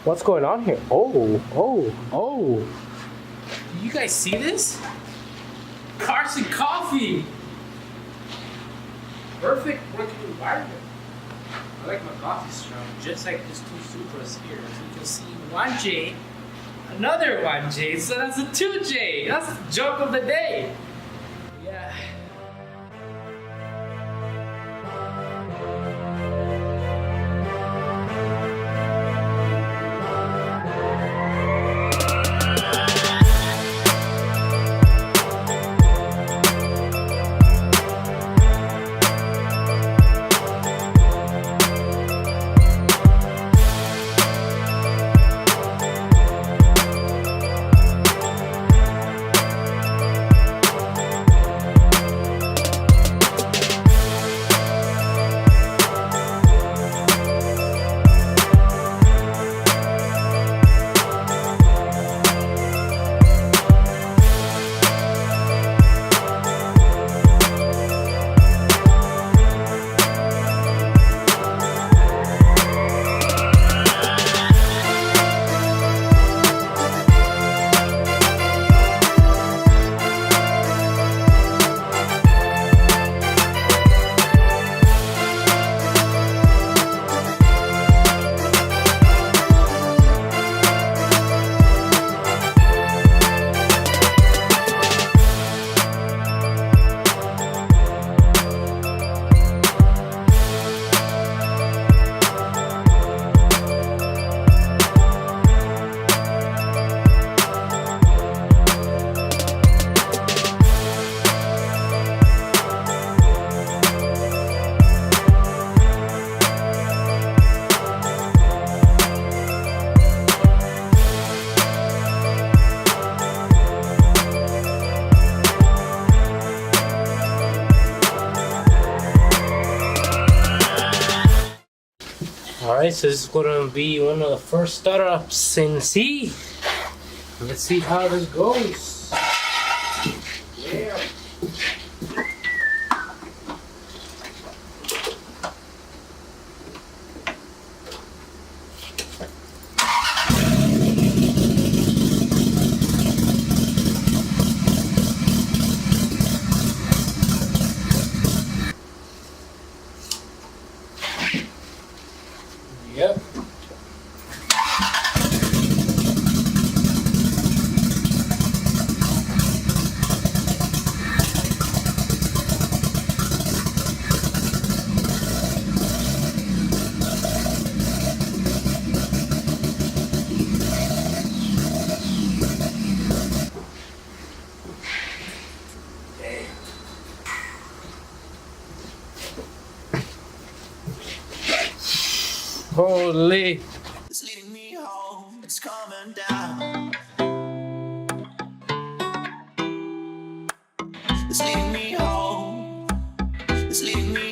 What's going on here? Oh. Do you guys see this? Cars and coffee. Perfect working environment. I like my coffee strong, just like these two Supras here. As you can see, 1J, another 1J, so that's a 2J. That's the joke of the day. Yeah. Alright, so this is going to be one of the first startups in C. Let's see how this goes. Yeah. Yep. Holy. It's leading me home, it's coming down. It's leading me home, it's leading me